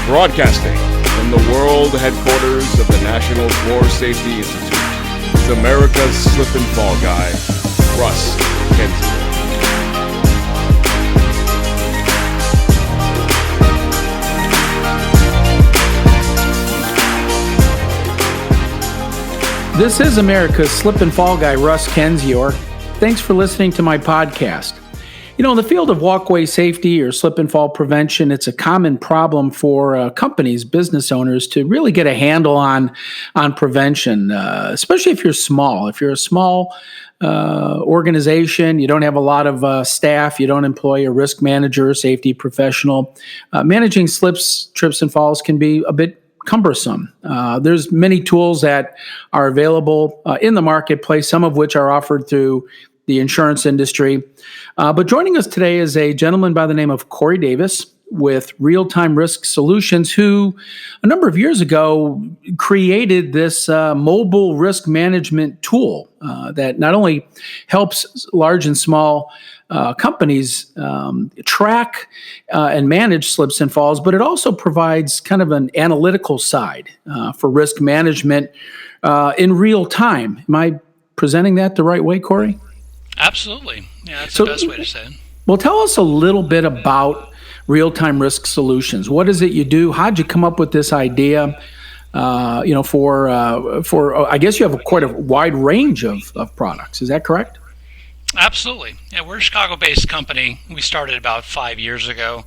Broadcasting from the world headquarters of the National Floor Safety Institute is America's slip and fall guy, Russ Kenzie. This is America's slip and fall guy, Russ Kenzie. Thanks for listening to my podcast. You know, in the field of walkway safety or slip and fall prevention, it's a common problem for companies, business owners to really get a handle on prevention, especially if you're small. If you're a small organization, you don't have a lot of staff, you don't employ a risk manager, safety professional, managing slips, trips, and falls can be a bit cumbersome. There's many tools that are available in the marketplace, some of which are offered through the insurance industry. But joining us today is a gentleman by the name of Cory Davis with Real-Time Risk Solutions, who a number of years ago created this mobile risk management tool that not only helps large and small companies track and manage slips and falls, but it also provides kind of an analytical side for risk management in real time. Am I presenting that the right way, Cory? Absolutely. Yeah, that's the best way to say it. Well, tell us a little bit about Real-Time Risk Solutions. What is it you do? How'd you come up with this idea? For I guess you have quite a wide range of products. Is that correct? Absolutely. Yeah, we're a Chicago-based company. We started about 5 years ago.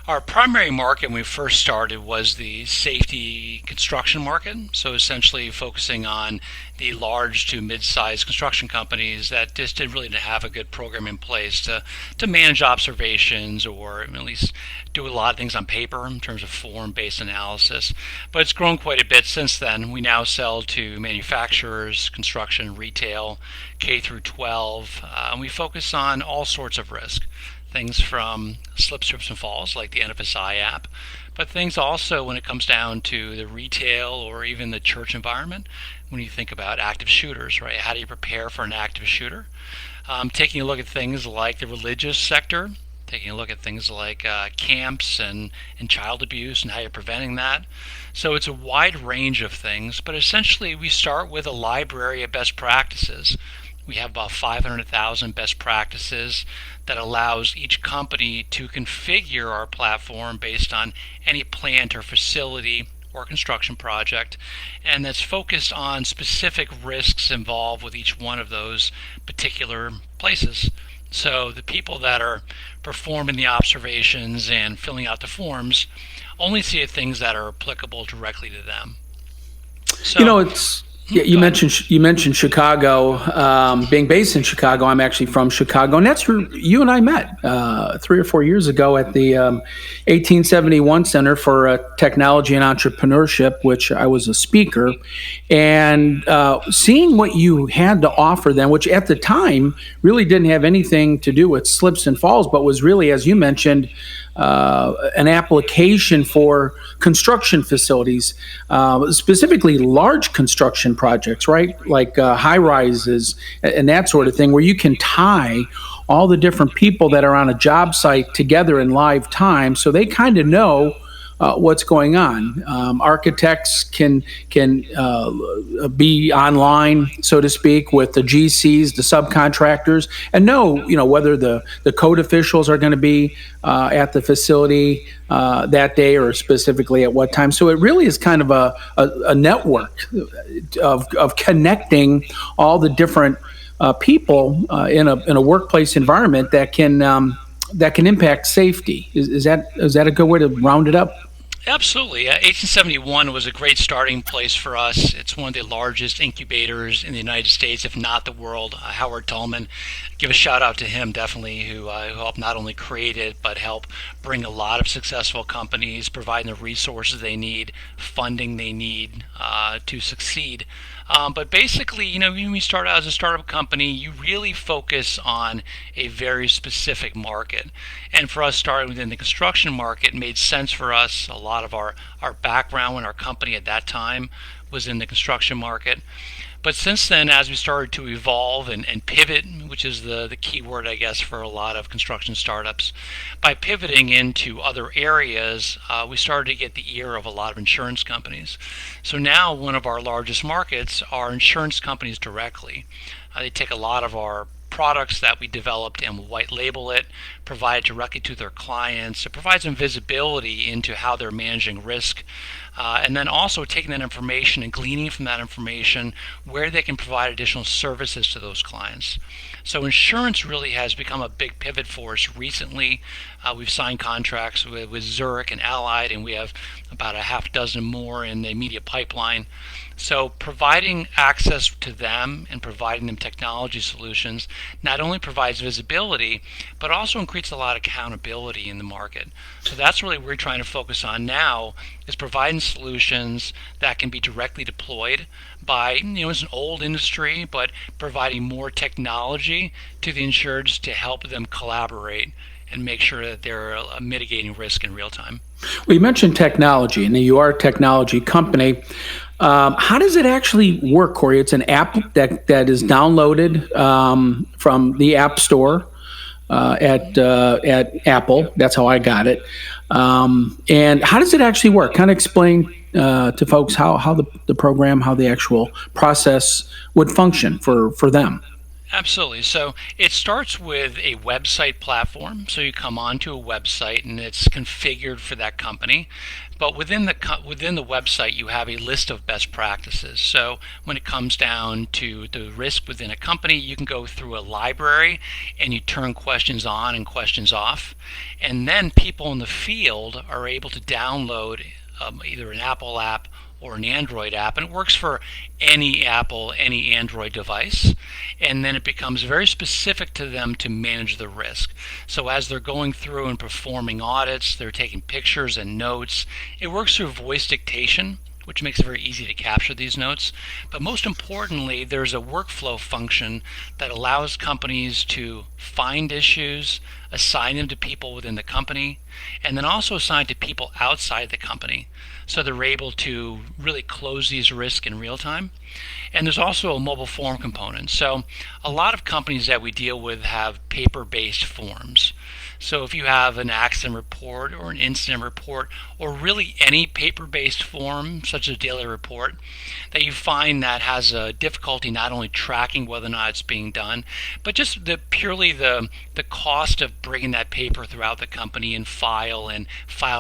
Our primary market when we first started was the safety construction market, so essentially focusing on the large to mid-sized construction companies that just didn't really have a good program in place to manage observations or at least do a lot of things on paper in terms of form-based analysis. But it's grown quite a bit since then. We now sell to manufacturers, construction, retail, K through 12, and we focus on all sorts of risk. Things from slips, trips, and falls, like the NFSI app, but things also when it comes down to the retail or even the church environment, when you think about active shooters, right? How do you prepare for an active shooter? Taking a look at things like the religious sector, taking a look at things like camps and child abuse and how you're preventing that. So it's a wide range of things, but essentially we start with a library of best practices. We have about 500,000 best practices that allows each company to configure our platform based on any plant or facility or construction project, and that's focused on specific risks involved with each one of those particular places. So the people that are performing the observations and filling out the forms only see things that are applicable directly to them. So, you mentioned Chicago. Being based in Chicago, I'm actually from Chicago, and that's where you and I met 3 or 4 years ago at the 1871 Center for Technology and Entrepreneurship, which I was a speaker, and seeing what you had to offer then, which at the time really didn't have anything to do with slips and falls, but was really, as you mentioned, an application for construction facilities, specifically large construction projects, right? Like high rises and that sort of thing, where you can tie all the different people that are on a job site together in live time so they kind of know what's going on. Architects can be online, so to speak, with the GCs, the subcontractors, and know whether the code officials are going to be at the facility that day or specifically at what time. So it really is kind of a network of connecting all the different people in a workplace environment that can impact safety. Is that a good way to round it up? Absolutely. 1871 was a great starting place for us. It's one of the largest incubators in the United States, if not the world. Howard Tolman, give a shout out to him definitely, who helped not only create it, but help bring a lot of successful companies, providing the resources they need, funding they need to succeed. But basically, when you start out as a startup company, you really focus on a very specific market. And for us, starting within the construction market made sense for us. A lot of our background in our company at that time was in the construction market. But since then, as we started to evolve and pivot, which is the key word, I guess, for a lot of construction startups, by pivoting into other areas, we started to get the ear of a lot of insurance companies. So now one of our largest markets are insurance companies directly. They take a lot of our products that we developed and white label it, provide it directly to their clients. It provides them visibility into how they're managing risk, and then also taking that information and gleaning from that information where they can provide additional services to those clients. So insurance really has become a big pivot for us recently. We've signed contracts with Zurich and Allied, and we have about a half dozen more in the immediate pipeline. So providing access to them and providing them technology solutions not only provides visibility, but also increases a lot of accountability in the market. So that's really what we're trying to focus on now, is providing solutions that can be directly deployed by, it's an old industry, but providing more technology to the insureds to help them collaborate and make sure that they're mitigating risk in real time. Well, you mentioned technology, and you are a technology company. How does it actually work, Cory? It's an app that is downloaded from the App Store at Apple. That's how I got it. And how does it actually work? Kind of explain to folks how the program, how the actual process would function for them. Absolutely. So it starts with a website platform. So you come onto a website and it's configured for that company. But within the website, you have a list of best practices. So when it comes down to the risk within a company, you can go through a library and you turn questions on and questions off. And then people in the field are able to download either an Apple app or an Android app, and it works for any Apple, any Android device, and then it becomes very specific to them to manage the risk. So as they're going through and performing audits, they're taking pictures and notes. It works through voice dictation, which makes it very easy to capture these notes. But most importantly, there's a workflow function that allows companies to find issues, assign them to people within the company, and then also assign to people outside the company. So they're able to really close these risks in real time. And there's also a mobile form component. So a lot of companies that we deal with have paper-based forms. So if you have an accident report or an incident report, or really any paper-based form, such as a daily report, that you find that has a difficulty not only tracking whether or not it's being done, but just purely the cost of bringing that paper throughout the company and file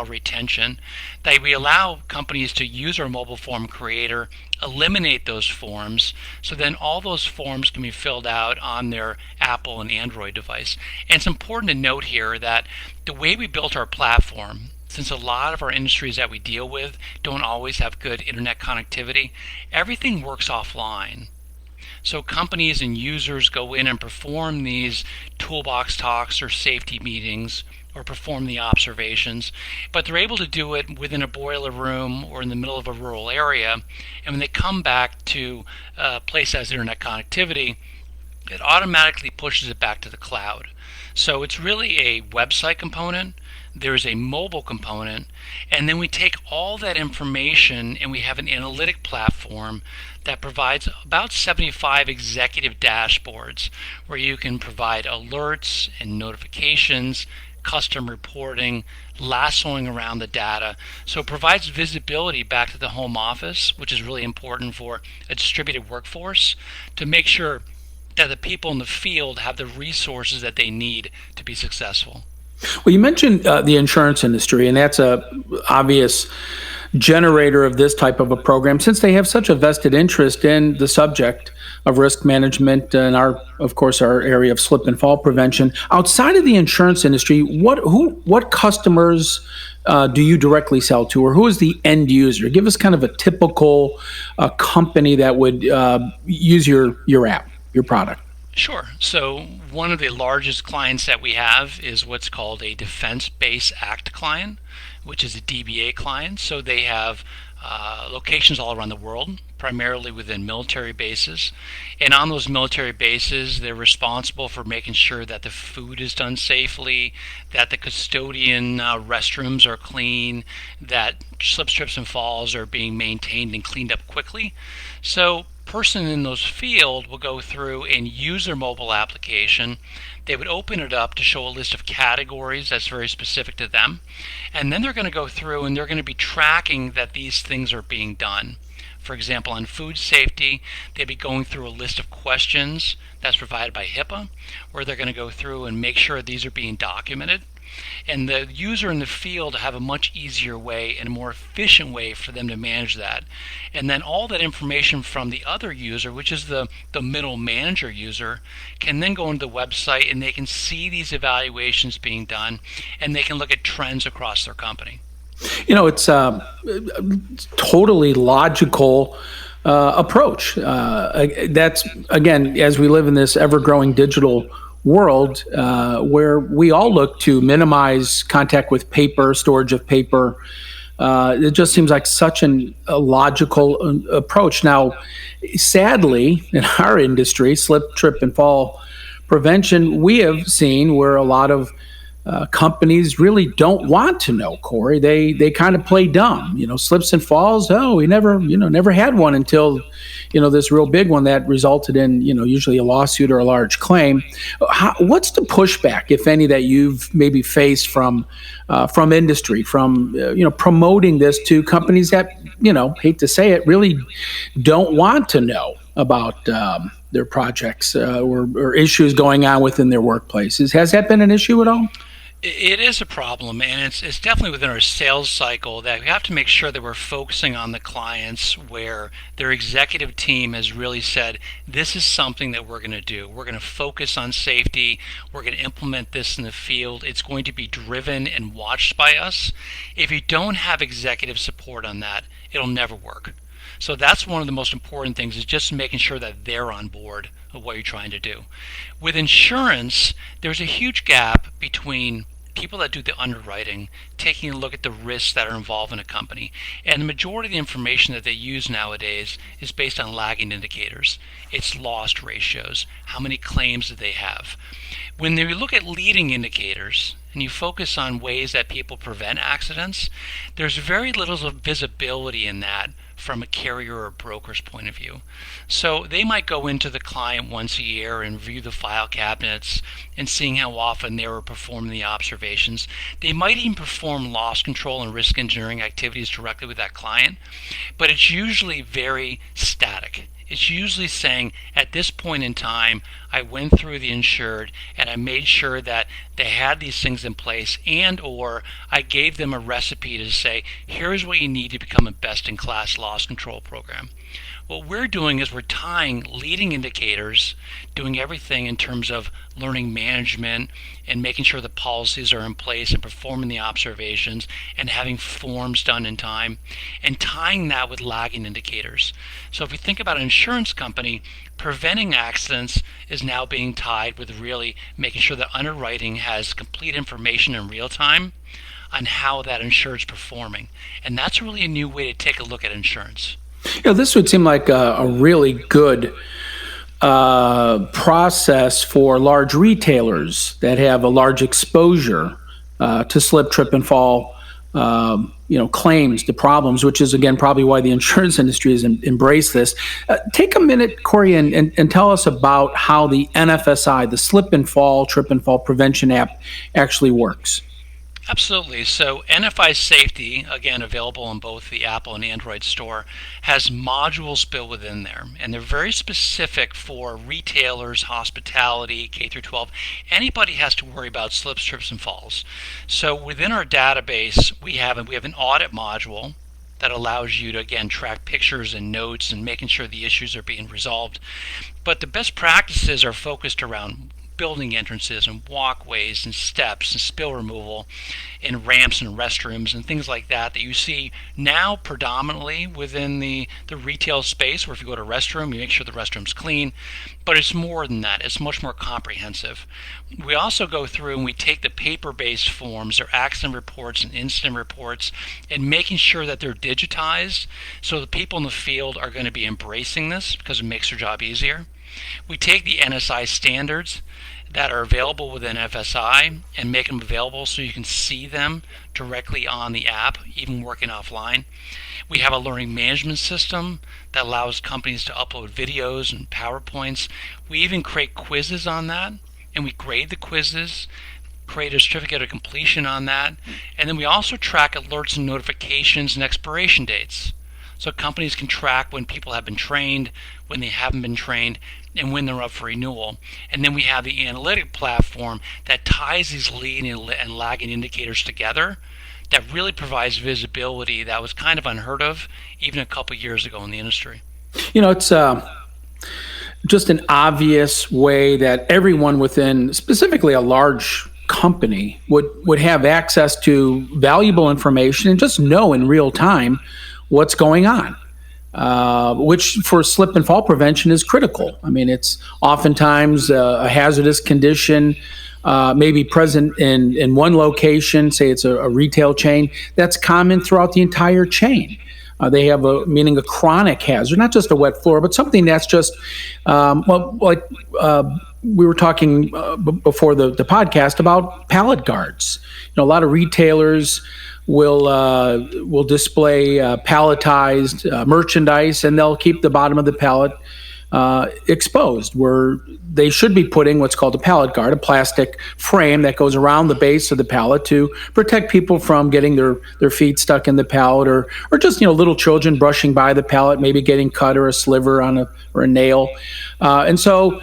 retention, that we allow companies to use our mobile form creator, eliminate those forms, so then all those forms can be filled out on their Apple and Android device. And it's important to note here that the way we built our platform, since a lot of our industries that we deal with don't always have good internet connectivity, everything works offline. So companies and users go in and perform these toolbox talks or safety meetings or perform the observations, but they're able to do it within a boiler room or in the middle of a rural area. And when they come back to a place that has internet connectivity, it automatically pushes it back to the cloud. So it's really a website component, there's a mobile component, and then we take all that information and we have an analytic platform that provides about 75 executive dashboards where you can provide alerts and notifications, custom reporting, lassoing around the data. So it provides visibility back to the home office, which is really important for a distributed workforce, to make sure that the people in the field have the resources that they need to be successful. Well, you mentioned the insurance industry, and that's a obvious generator of this type of a program, since they have such a vested interest in the subject of risk management and of course, our area of slip and fall prevention. Outside of the insurance industry, what customers do you directly sell to, or who is the end user? Give us kind of a typical company that would use your app, your product. Sure. So one of the largest clients that we have is what's called a Defense Base Act client, which is a DBA client. So they have locations all around the world, primarily within military bases. And on those military bases, they're responsible for making sure that the food is done safely, that the custodian restrooms are clean, that slip, trips, and falls are being maintained and cleaned up quickly. So person in those field will go through and use their mobile application. They would open it up to show a list of categories that's very specific to them. And then they're going to go through and they're going to be tracking that these things are being done. For example, on food safety, they'd be going through a list of questions that's provided by HIPAA, where they're going to go through and make sure these are being documented. And the user in the field have a much easier way and a more efficient way for them to manage that. And then all that information from the other user, which is the middle manager user, can then go into the website and they can see these evaluations being done and they can look at trends across their company. It's a totally logical approach. That's, again, as we live in this ever-growing digital world where we all look to minimize contact with paper, storage of paper. It just seems like such a logical approach. Now, sadly, in our industry, slip, trip, and fall prevention, we have seen where a lot of companies really don't want to know, Cory. They kind of play dumb. Slips and falls. Oh, we never had one until this real big one that resulted in usually a lawsuit or a large claim. What's the pushback, if any, that you've maybe faced from industry, from promoting this to companies that hate to say it, really don't want to know about their projects or issues going on within their workplaces? Has that been an issue at all? It is a problem, and it's definitely within our sales cycle that we have to make sure that we're focusing on the clients where their executive team has really said, this is something that we're going to do. We're going to focus on safety. We're going to implement this in the field. It's going to be driven and watched by us. If you don't have executive support on that, it'll never work. So that's one of the most important things, is just making sure that they're on board of what you're trying to do. With insurance, there's a huge gap between people that do the underwriting, taking a look at the risks that are involved in a company. And the majority of the information that they use nowadays is based on lagging indicators. It's loss ratios. How many claims do they have? When you look at leading indicators, and you focus on ways that people prevent accidents, there's very little visibility in that from a carrier or broker's point of view. So they might go into the client once a year and review the file cabinets and seeing how often they were performing the observations. They might even perform loss control and risk engineering activities directly with that client, but it's usually very static. It's usually saying, at this point in time, I went through the insured and I made sure that they had these things in place, and or I gave them a recipe to say, here's what you need to become a best-in-class loss control program. What we're doing is we're tying leading indicators, doing everything in terms of learning management and making sure the policies are in place and performing the observations and having forms done in time, and tying that with lagging indicators. So if we think about an insurance company, preventing accidents is now being tied with really making sure that underwriting has complete information in real time on how that insured's performing. And that's really a new way to take a look at insurance. This would seem like a really good process for large retailers that have a large exposure to slip, trip, and fall claims, to problems, which is, again, probably why the insurance industry has embraced this. Take a minute, Cory, and tell us about how the NFSI, the Slip and Fall, Trip and Fall Prevention app, actually works. Absolutely. So NFI Safety, again, available in both the Apple and Android store, has modules built within there. And they're very specific for retailers, hospitality, K through 12. Anybody has to worry about slips, trips, and falls. So within our database, we have an audit module that allows you to, again, track pictures and notes and making sure the issues are being resolved. But the best practices are focused around building entrances and walkways and steps and spill removal and ramps and restrooms and things like that you see now predominantly within the retail space, where if you go to a restroom, you make sure the restroom's clean. But it's more than that. It's much more comprehensive. We also go through and we take the paper-based forms, or accident reports and incident reports, and making sure that they're digitized so the people in the field are going to be embracing this because it makes their job easier. We take the NSI standards that are available within FSI and make them available so you can see them directly on the app, even working offline. We have a learning management system that allows companies to upload videos and PowerPoints. We even create quizzes on that, and we grade the quizzes, create a certificate of completion on that, and then we also track alerts and notifications and expiration dates. So companies can track when people have been trained, when they haven't been trained, and when they're up for renewal. And then we have the analytic platform that ties these lead and lagging indicators together that really provides visibility that was kind of unheard of even a couple years ago in the industry. It's just an obvious way that everyone within, specifically a large company, would have access to valuable information and just know in real time what's going on, which for slip and fall prevention is critical. I mean, it's oftentimes a hazardous condition maybe present in one location, say it's a retail chain, that's common throughout the entire chain. They have meaning a chronic hazard, not just a wet floor, but something that's just, we were talking before the podcast about pallet guards. A lot of retailers will display palletized merchandise, and they'll keep the bottom of the pallet exposed, where they should be putting what's called a pallet guard, a plastic frame that goes around the base of the pallet to protect people from getting their feet stuck in the pallet, or just little children brushing by the pallet, maybe getting cut or a sliver on or a nail. And so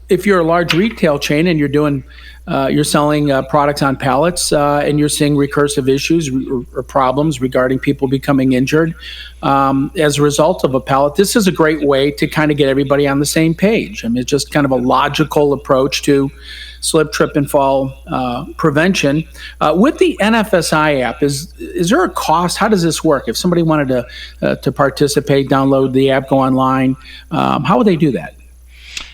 if you're a large retail chain and you're selling products on pallets, and you're seeing recursive issues or problems regarding people becoming injured as a result of a pallet, this is a great way to kind of get everybody on the same page. I mean, it's just kind of a logical approach to slip, trip, and fall prevention. With the NFSI app, is there a cost? How does this work? If somebody wanted to participate, download the app, go online, how would they do that?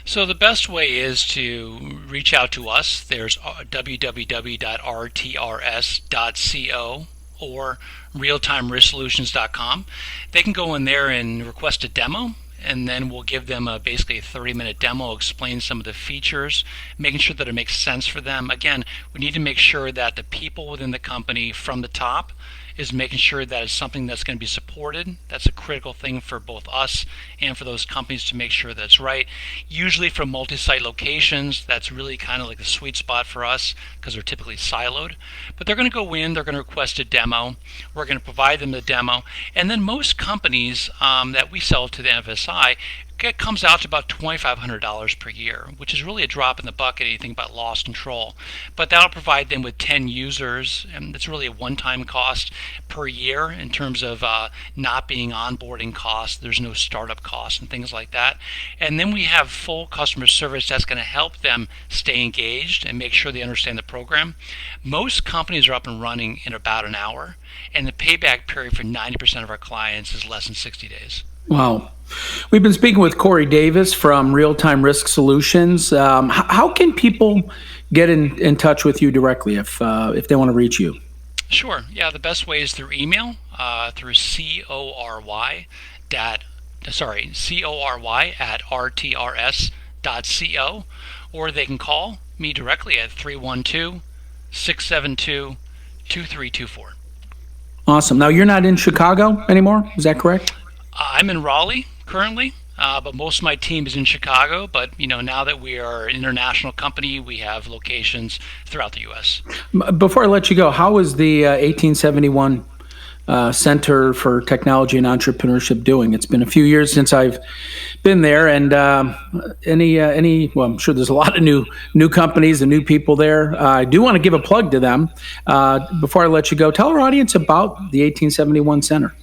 So the best way is to reach out to us. There's www.rtrs.co or realtimerisksolutions.com. They can go in there and request a demo, and then we'll give them basically a 30-minute demo, explain some of the features, making sure that it makes sense for them. Again, we need to make sure that the people within the company from the top is making sure that it's something that's going to be supported. That's a critical thing for both us and for those companies to make sure that's right. Usually from multi-site locations, that's really kind of like the sweet spot for us because they're typically siloed. But they're going to go in, they're going to request a demo. We're going to provide them the demo. And then most companies that we sell to the NFSI, it comes out to about $2,500 per year, which is really a drop in the bucket. You think about loss control, but that'll provide them with 10 users, and it's really a one-time cost per year in terms of not being onboarding costs. There's no startup costs and things like that. And then we have full customer service that's going to help them stay engaged and make sure they understand the program. Most companies are up and running in about an hour, and the payback period for 90% of our clients is less than 60 days. Wow. We've been speaking with Cory Davis from Real Time Risk Solutions. How can people get in touch with you directly if they want to reach you? Sure. Yeah, the best way is through email, through cory at rtrs.co, or they can call me directly at 312-672-2324. Awesome. Now, you're not in Chicago anymore, is that correct? I'm in Raleigh currently, but most of my team is in Chicago. But now that we are an international company, we have locations throughout the U.S. Before I let you go, how is the 1871 Center for Technology and Entrepreneurship doing? It's been a few years since I've been there, and well, I'm sure there's a lot of new companies and new people there. I do want to give a plug to them. Before I let you go, tell our audience about the 1871 Center.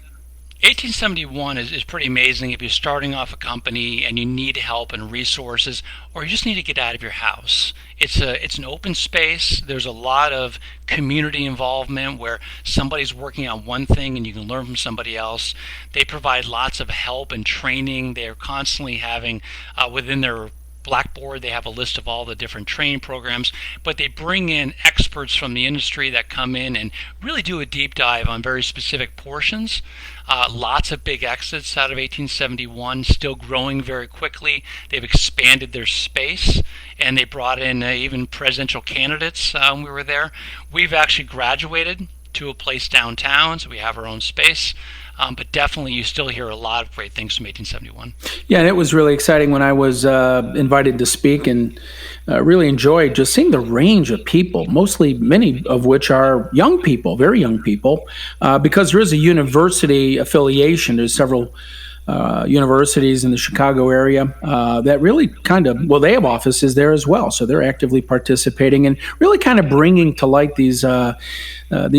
1871 is pretty amazing if you're starting off a company and you need help and resources, or you just need to get out of your house. It's an open space. There's a lot of community involvement where somebody's working on one thing and you can learn from somebody else. They provide lots of help and training. They're constantly having within their Blackboard, they have a list of all the different training programs, but they bring in experts from the industry that come in and really do a deep dive on very specific portions. Lots of big exits out of 1871, still growing very quickly. They've expanded their space, and they brought in even presidential candidates when we were there. We've actually graduated to a place downtown, so we have our own space. But definitely you still hear a lot of great things from 1871. Yeah, and it was really exciting when I was invited to speak, and really enjoyed just seeing the range of people, mostly many of which are young people, very young people, because there is a university affiliation. There's several universities in the Chicago area that really they have offices there as well. So they're actively participating and really kind of bringing to light these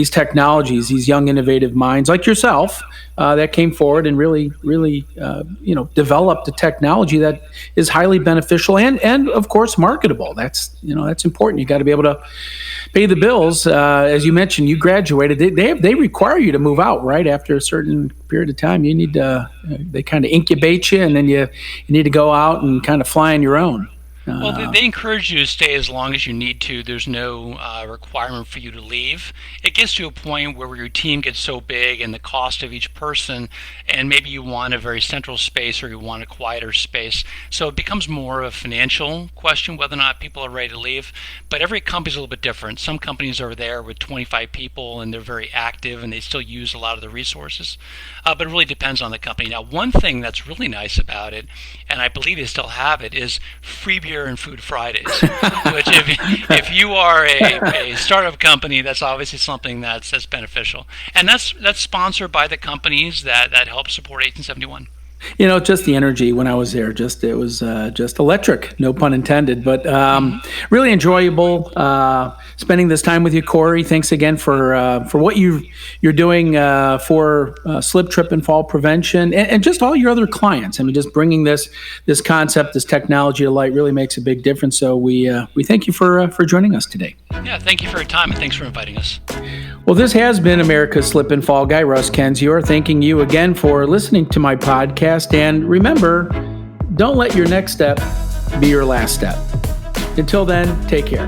technologies, these young innovative minds like yourself that came forward and really developed a technology that is highly beneficial and of course marketable. That's important. You got to be able to pay the bills. As you mentioned, you graduated. They require you to move out right after a certain period of time. You need to. They kind of incubate you, and then you need to go out and kind of fly on your own. Well, they encourage you to stay as long as you need to. There's no requirement for you to leave. It gets to a point where your team gets so big and the cost of each person, and maybe you want a very central space or you want a quieter space. So it becomes more of a financial question whether or not people are ready to leave. But every company's a little bit different. Some companies are there with 25 people and they're very active and they still use a lot of the resources. But it really depends on the company. Now, one thing that's really nice about it, and I believe they still have it, is free beer and Food Fridays, which if you are a startup company, that's obviously something that's beneficial. And that's sponsored by the companies that help support 1871. Just the energy when I was there, it was just electric, no pun intended, but really enjoyable spending this time with you, Cory. Thanks again for what you're doing for slip, trip, and fall prevention, and just all your other clients. I mean, just bringing this concept, this technology to light really makes a big difference. So we thank you for joining us today. Yeah, thank you for your time, and thanks for inviting us. Well, this has been America's Slip and Fall Guy, Russ Kenzior, thanking you again for listening to my podcast. And remember, don't let your next step be your last step. Until then, take care.